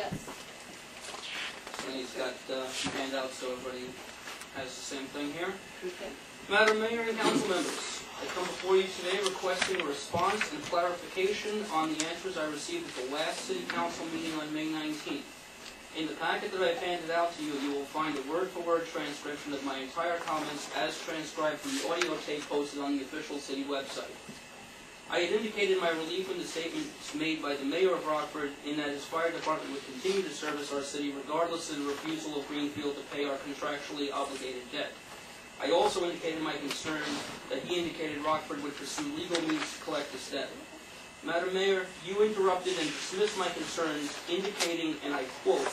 Yes. And he's got handouts, so everybody has the same thing here. Okay. Madam Mayor and council members, I come before you today requesting a response and clarification on the answers I received at the last city council meeting on May 19th. In the packet that I've handed out to you, you will find a word-for-word transcription of my entire comments as transcribed from the audio tape posted on the official city website. I had indicated my relief in the statements made by the mayor of Rockford in that his fire department would continue to service our city regardless of the refusal of Greenfield to pay our contractually obligated debt. I also indicated my concern that he indicated Rockford would pursue legal means to collect this debt. Madam Mayor, you interrupted and dismissed my concerns, indicating, and I quote,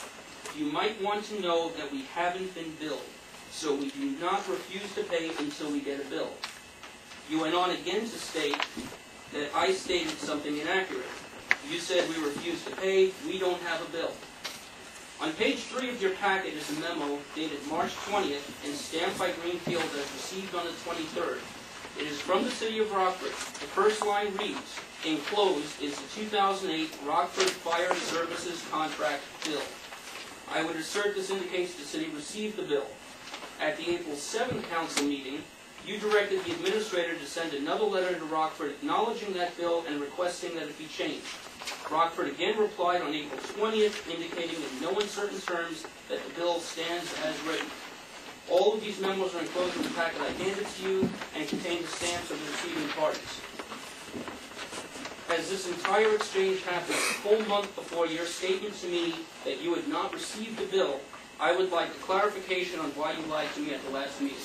"You might want to know that we haven't been billed, so we do not refuse to pay until we get a bill." You went on again to state that I stated something inaccurate. You said we refuse to pay, we don't have a bill. On page 3 of your packet is a memo dated March 20th and stamped by Greenfield as received on the 23rd. It is from the city of Rockford. The first line reads, "Enclosed is the 2008 Rockford Fire Services Contract Bill." I would assert this indicates the city received the bill. At the April 7th council meeting, you directed the administrator to send another letter to Rockford acknowledging that bill and requesting that it be changed. Rockford again replied on April 20th, indicating in no uncertain terms that the bill stands as written. All of these memos are enclosed in the packet I handed to you and contain the stamps of the receiving parties. As this entire exchange happened a full month before your statement to me that you had not received the bill, I would like a clarification on why you lied to me at the last meeting.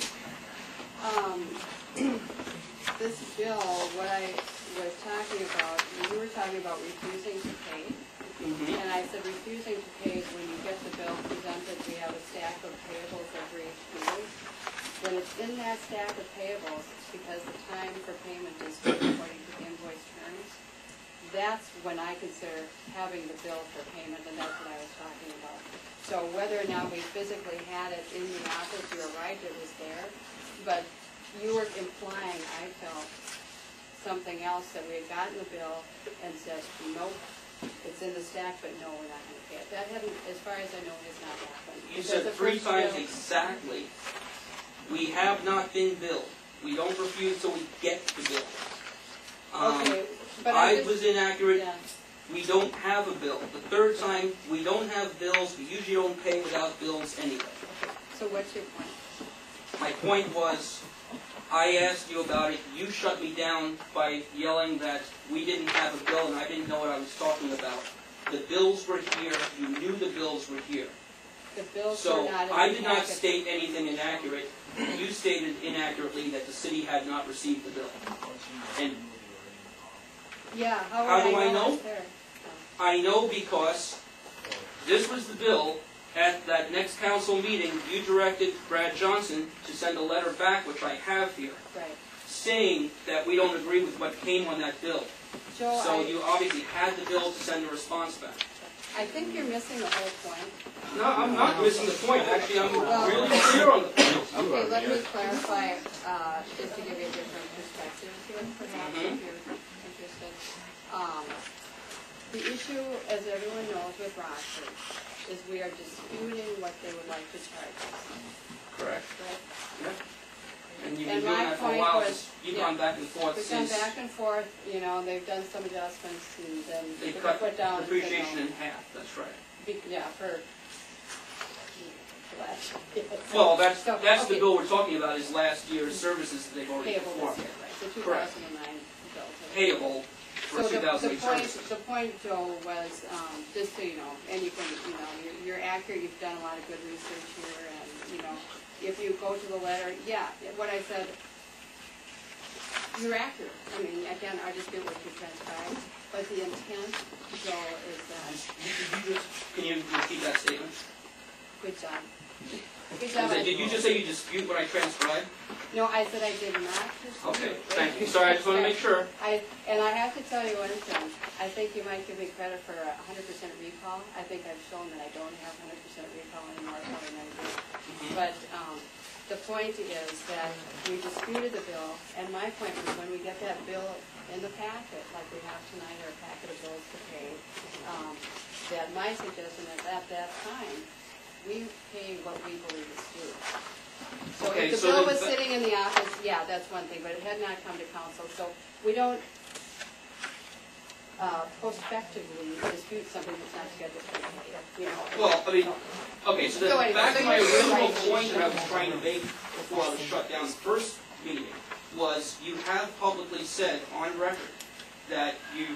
This bill, what I was talking about, you were talking about refusing to pay. And I said refusing to pay is when you get the bill presented, we have a stack of payables every 2 weeks. When it's in that stack of payables, it's because the time for payment is due according to the invoice terms. That's when I consider having the bill for payment, and that's what I was talking about. So whether or not we physically had it in the office, you're right, it was there. But you were implying, I felt, something else, that we had gotten the bill and said, nope, it's in the stack, but no, we're not going to pay it. That hadn't, as far as I know, has not happened. You said 3 times exactly, we have not been billed. We don't refuse till we get the bill. Okay, but I was inaccurate. Yeah. We don't have a bill. The 3rd time, we don't have bills. We usually don't pay without bills anyway. Okay. So what's your point? My point was, I asked you about it. You shut me down by yelling that we didn't have a bill and I didn't know what I was talking about. The bills were here. You knew the bills were here. The bills So were not in I the did not packet. state anything inaccurate. You stated inaccurately that the city had not received the bill. And Yeah, how do I know? it's there? I know because this was the bill. At that next council meeting, you directed Brad Johnson to send a letter back, which I have here, Right. saying that we don't agree with what came on that bill. Joe, So you obviously had the bill to send a response back. I think you're missing the whole point. No, I'm not missing the point. Actually, I'm really clear on the point. Okay, let me clarify, just to give you a different perspective to it, perhaps, if you're interested. The issue, as everyone knows with Rockford, is we are disputing what they would like to charge us. Correct. Right? Yeah. And you've been And doing my that for a point while. was- You've yeah. gone back and forth We've gone since back and forth, you know, they've done some adjustments, and then they they cut put down and said depreciation no. in half. That's right. Yeah, for last year. Well, that's So, the okay. bill we're talking about is last year's services that they've already Payable performed. this year, right, the Correct. 2009 bill. Payable for So 2008 services. the point, Joe, was, just so you know, and you can, you know, you're accurate, you've done a lot of good research here, and, you know, if you go to the letter, yeah, what I said, you're accurate. I mean, again, I just get what you transcribed, but the intent, Joe, is that, Can you repeat that statement? good job. Good job. Did you just say you dispute what I transcribed? No, I said I did not dispute. Okay, thank you. Sorry, I just want to make sure. And I have to tell you one thing. I think you might give me credit for 100% recall. I think I've shown that I don't have 100% recall anymore. Probably not good. But the point is that we disputed the bill, and my point was when we get that bill in the packet, like we have tonight, our packet of bills to pay, that my suggestion is at that time, we pay what we believe is due. So Okay, if the so bill then was sitting in the office, yeah, that's one thing, but it had not come to council, so we don't prospectively dispute something that's not scheduled to be paid, you know. Well, I mean, okay, so Go then ahead. back to So my you're original right. point that I was trying to make before I was shut down the first meeting, was you have publicly said on record that you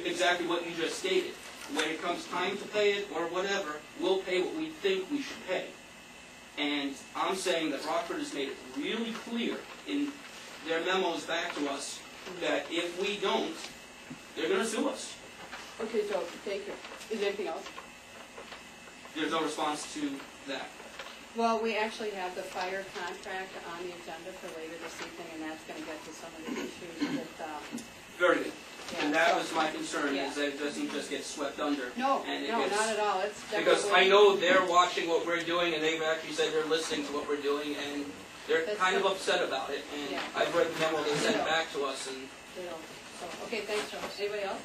exactly what you just stated. When it comes time to pay it or whatever, we'll pay what we think we should pay. And I'm saying that Rockford has made it really clear in their memos back to us that if we don't, they're going to sue us. Okay, so, thank you. Is there anything else? There's no response to that. Well, we actually have the fire contract on the agenda for later this evening, and that's going to get to some of the issues with, Very good. yeah, And that so- was my concern, yeah. is that it doesn't just get swept under. No, and it no, gets- not at all. It's Because definitely. I know they're watching what we're doing, and they've actually said they're listening to what we're doing, and they're That's kind of good. upset about it. And Yeah. I've read the memo they sent Yeah. back to us, and You know, so, okay, thanks, Joe. Anybody else?